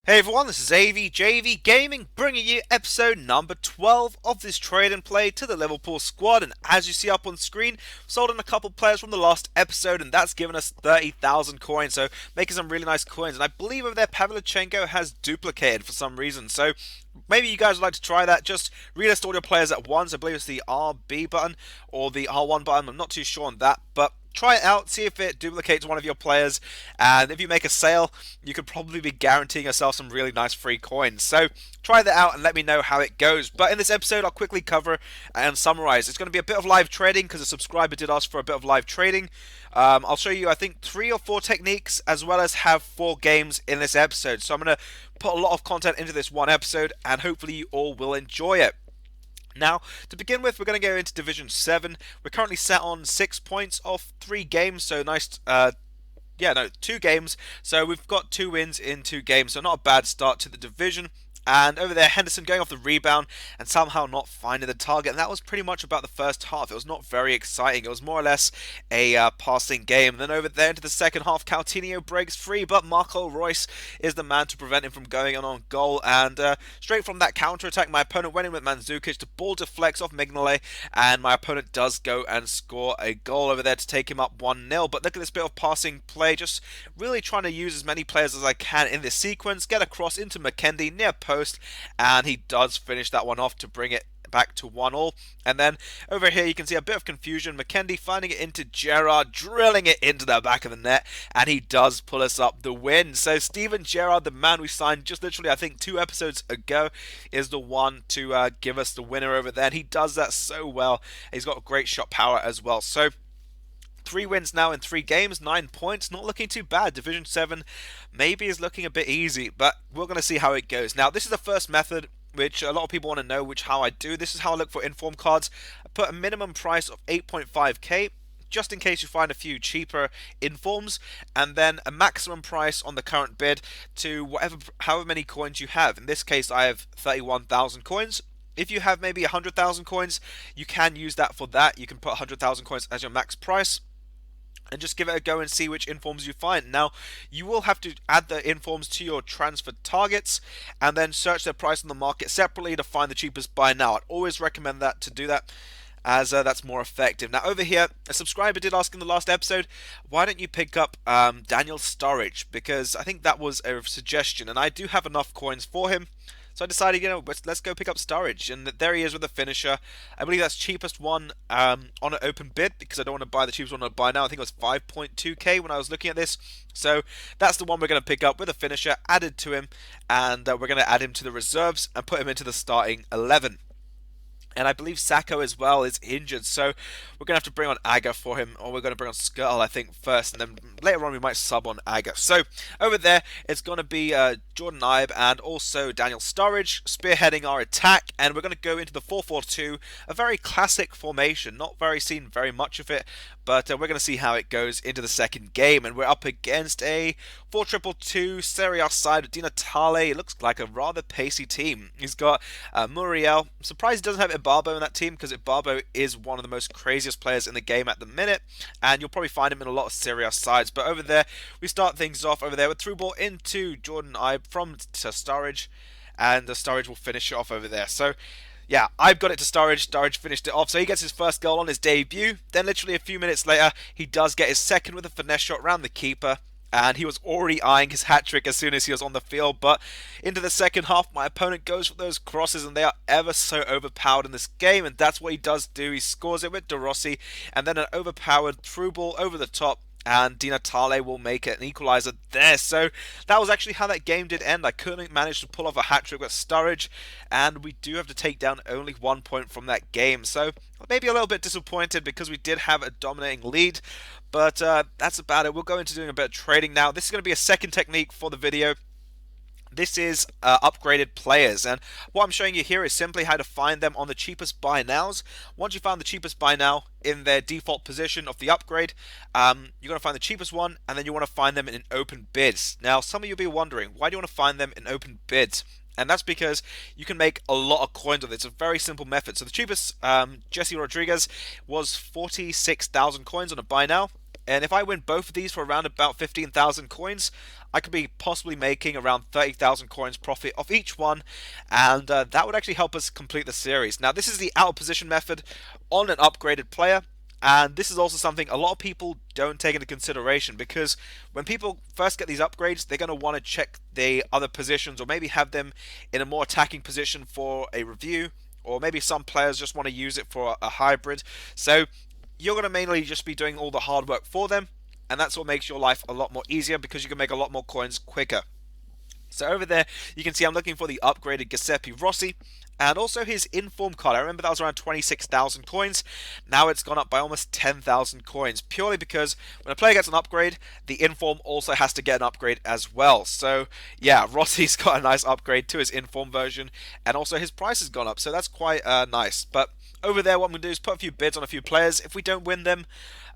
Hey everyone, this is AVJVGaming bringing you episode number 12 of this trade and play to the Liverpool squad. And as you see up on screen, sold in a couple players from the last episode, and that's given us 30,000 coins, so making some really nice coins. And I believe over there Pavlyuchenko has duplicated for some reason, so maybe you guys would like to try that. Just relist all your players at once. I believe it's the RB button or the R1 button, I'm not too sure on that, but try it out, see if it duplicates one of your players, and if you make a sale, you could probably be guaranteeing yourself some really nice free coins. So try that out and let me know how it goes. But in this episode, I'll quickly cover and summarize. It's going to be a bit of live trading because a subscriber did ask for a bit of live trading. I'll show you, I think, 3 or 4 techniques as well as have 4 games in this episode. So I'm going to put a lot of content into this one episode and hopefully you all will enjoy it. Now, to begin with, we're going to go into Division 7. We're currently set on 6 points off 3 games, so nice, 2 games. So we've got 2 wins in 2 games, so not a bad start to the division. And over there, Henderson going off the rebound and somehow not finding the target. And that was pretty much about the first half. It was not very exciting. It was more or less a passing game. And then over there into the second half, Coutinho breaks free, but Marco Reus is the man to prevent him from going on goal. And straight from that counter-attack, my opponent went in with Mandzukic. The ball deflects off Mignolet, and my opponent does go and score a goal over there to take him up 1-0. But look at this bit of passing play. Just really trying to use as many players as I can in this sequence. Get across into McKendy near post, and he does finish that one off to bring it back to 1-1. And then over here you can see a bit of confusion. McKendy finding it into Gerrard, drilling it into the back of the net, and he does pull us up the win. So Steven Gerrard, the man we signed just literally I think 2 episodes ago, is the one to give us the winner over there, and he does that so well. He's got great shot power as well. So 3 wins now in 3 games, 9 points, not looking too bad. Division 7 maybe is looking a bit easy, but we're going to see how it goes. Now, this is the first method which a lot of people want to know how I do. This is how I look for inform cards. I put a minimum price of 8.5k, just in case you find a few cheaper informs, and then a maximum price on the current bid to however many coins you have. In this case, I have 31,000 coins. If you have maybe 100,000 coins, you can use that for that. You can put 100,000 coins as your max price and just give it a go and see which informs you find. Now, you will have to add the informs to your transfer targets and then search their price on the market separately to find the cheapest buy now. I'd always recommend that to do that, as that's more effective. Now over here, a subscriber did ask in the last episode, why don't you pick up Daniel Sturridge? Because I think that was a suggestion, and I do have enough coins for him. So I decided, let's go pick up Sturridge, and there he is with a finisher. I believe that's cheapest one on an open bid, because I don't want to buy the cheapest one on a buy now. I think it was 5.2k when I was looking at this. So that's the one we're going to pick up with a finisher added to him, and we're going to add him to the reserves and put him into the starting 11. And I believe Sacco as well is injured, so we're going to have to bring on Aga for him, or we're going to bring on Skirtle, I think, first, and then later on we might sub on Aga. So over there, it's going to be Jordan Ibe and also Daniel Sturridge spearheading our attack, and we're going to go into the 4-4-2, a very classic formation, not seen very much of it, but we're going to see how it goes into the second game, and we're up against a 4-2-2 Serie A side of Di Natale. It looks like a rather pacey team. He's got Muriel. I'm surprised he doesn't have Ibarbo in that team, because Ibarbo is one of the most craziest players in the game at the minute, and you'll probably find him in a lot of Serie A sides. But over there, we start things off over there with through ball into Jordan Ibe from to Sturridge, and Sturridge will finish it off over there. So yeah, I've got it to Sturridge. Sturridge finished it off, so he gets his first goal on his debut. Then literally a few minutes later, he does get his second with a finesse shot round the keeper, and he was already eyeing his hat-trick as soon as he was on the field. But into the second half, my opponent goes for those crosses, and they are ever so overpowered in this game, and that's what he does do. He scores it with De Rossi, and then an overpowered through ball over the top, and Di Natale will make it an equaliser there. So that was actually how that game did end. I couldn't manage to pull off a hat-trick with Sturridge, and we do have to take down only 1 point from that game. So maybe a little bit disappointed because we did have a dominating lead, but that's about it. We'll go into doing a bit of trading now. This is going to be a second technique for the video. This is upgraded players, and what I'm showing you here is simply how to find them on the cheapest buy nows. Once you found the cheapest buy now in their default position of the upgrade, you're going to find the cheapest one, and then you want to find them in open bids. Now, some of you will be wondering, why do you want to find them in open bids? And that's because you can make a lot of coins with it. It's a very simple method. So the cheapest Jesse Rodriguez was 46,000 coins on a buy now. And if I win both of these for around about 15,000 coins, I could be possibly making around 30,000 coins profit off each one, and that would actually help us complete the series. Now, this is the out of position method on an upgraded player, and this is also something a lot of people don't take into consideration, because when people first get these upgrades, they're going to want to check the other positions, or maybe have them in a more attacking position for a review, or maybe some players just want to use it for a hybrid. So you're going to mainly just be doing all the hard work for them, and that's what makes your life a lot more easier, because you can make a lot more coins quicker. So over there, you can see I'm looking for the upgraded Giuseppe Rossi, and also his inform card. I remember that was around 26,000 coins. Now it's gone up by almost 10,000 coins, purely because when a player gets an upgrade, the inform also has to get an upgrade as well. So yeah, Rossi's got a nice upgrade to his inform version, and also his price has gone up, so that's quite nice. But over there, what I'm going to do is put a few bids on a few players. If we don't win them,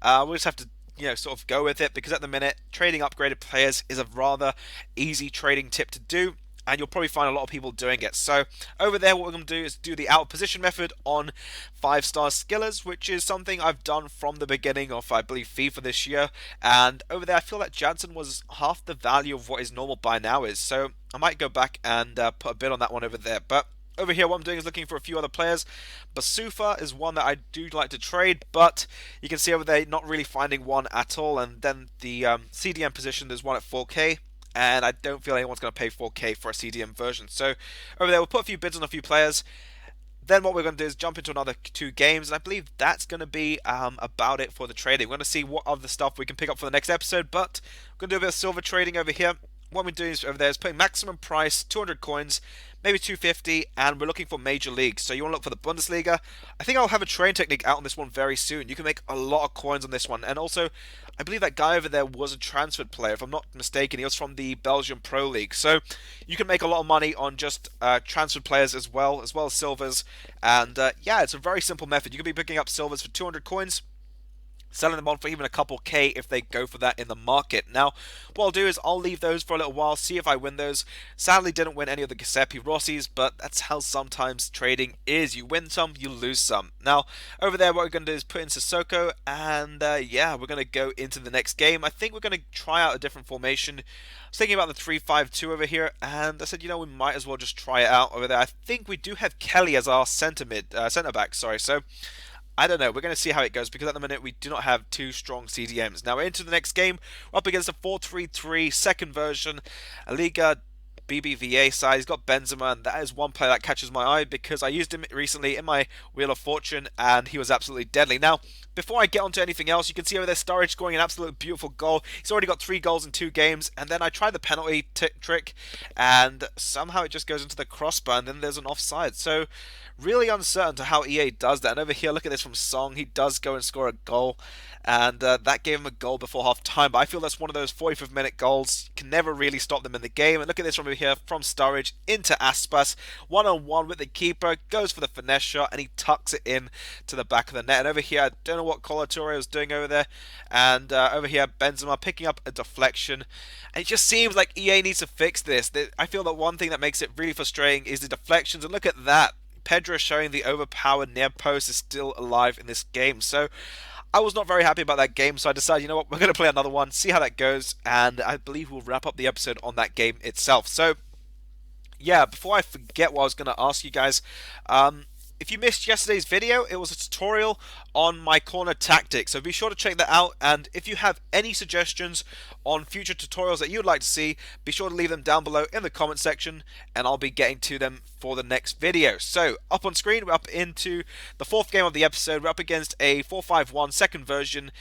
we'll just have to sort of go with it, because at the minute, trading upgraded players is a rather easy trading tip to do, and you'll probably find a lot of people doing it. So over there, what we're going to do is do the out of position method on 5-star skillers, which is something I've done from the beginning of, I believe, FIFA this year. And over there, I feel that Jansen was half the value of what his normal buy now is, so I might go back and put a bid on that one over there. But over here, what I'm doing is looking for a few other players. Basufa is one that I do like to trade, but you can see over there, not really finding one at all. And then the CDM position, there's one at 4k, and I don't feel anyone's going to pay 4k for a CDM version. So over there, we'll put a few bids on a few players. Then what we're going to do is jump into another 2 games, and I believe that's going to be about it for the trading. We're going to see what other stuff we can pick up for the next episode, but we're going to do a bit of silver trading over here. What we're doing over there is putting maximum price, 200 coins, maybe 250, and we're looking for major leagues. So you want to look for the Bundesliga. I think I'll have a train technique out on this one very soon. You can make a lot of coins on this one. And also, I believe that guy over there was a transferred player, if I'm not mistaken. He was from the Belgian Pro League. So you can make a lot of money on just transferred players as well as silvers. And yeah, it's a very simple method. You can be picking up silvers for 200 coins, selling them on for even a couple K if they go for that in the market. Now, what I'll do is I'll leave those for a little while, see if I win those. Sadly, didn't win any of the Giuseppe Rossis, but that's how sometimes trading is. You win some, you lose some. Now, over there, what we're going to do is put in Sissoko, and yeah, we're going to go into the next game. I think we're going to try out a different formation. I was thinking about the 3-5-2 over here, and I said, we might as well just try it out over there. I think we do have Kelly as our centre back, sorry, so I don't know. We're going to see how it goes, because at the minute we do not have 2 strong CDMs. Now, into the next game, we're up against a 4-3-3 second version, a Liga BBVA side. He's got Benzema, and that is one player that catches my eye, because I used him recently in my Wheel of Fortune, and he was absolutely deadly. Now, before I get onto anything else, you can see over there Sturridge scoring an absolute beautiful goal. He's already got 3 goals in 2 games, and then I tried the penalty trick, and somehow it just goes into the crossbar, and then there's an offside. So really uncertain to how EA does that. And over here, look at this from Song. He does go and score a goal, and that gave him a goal before half time. But I feel that's one of those 45th minute goals. You can never really stop them in the game. And look at this from over here, from Sturridge into Aspas, one-on-one with the keeper, goes for the finesse shot, and he tucks it in to the back of the net. And over here, I don't know what Colatorre was doing over there. And over here, Benzema picking up a deflection. And it just seems like EA needs to fix this. I feel that one thing that makes it really frustrating is the deflections. And look at that. Pedro showing the overpowered near post is still alive in this game. So I was not very happy about that game, so I decided, you know what, we're going to play another one, see how that goes, and I believe we'll wrap up the episode on that game itself. So yeah, before I forget what I was going to ask you guys, if you missed yesterday's video, it was a tutorial on my corner tactics, so be sure to check that out. And if you have any suggestions on future tutorials that you'd like to see, be sure to leave them down below in the comment section, and I'll be getting to them for the next video. So up on screen, we're up into the 4th game of the episode. We're up against a 4-5-1 second version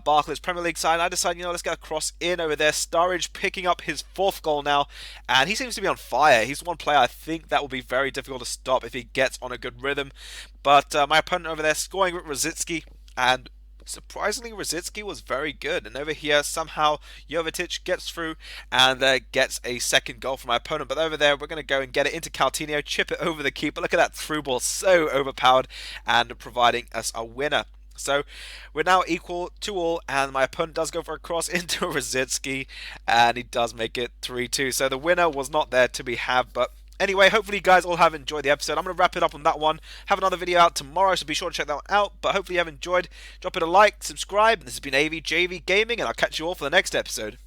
Barclays Premier League side. I decided, let's get a cross in over there. Sturridge picking up his 4th goal now, and he seems to be on fire. He's one player I think that will be very difficult to stop if he gets on a good rhythm. But my opponent over there scoring with Rosicky, and surprisingly Rosicky was very good. And over here somehow Jovetic gets through and gets a second goal from my opponent. But over there we're going to go and get it into Coutinho, chip it over the keeper. Look at that through ball, so overpowered, and providing us a winner. So we're now equal to all, and my opponent does go for a cross into Rosicky, and he does make it 3-2. So the winner was not there to be had, but Anyway, hopefully you guys all have enjoyed the episode. I'm going to wrap it up on that one. Have another video out tomorrow, so be sure to check that one out. But hopefully you have enjoyed. Drop it a like, subscribe, and this has been AVJVGaming, and I'll catch you all for the next episode.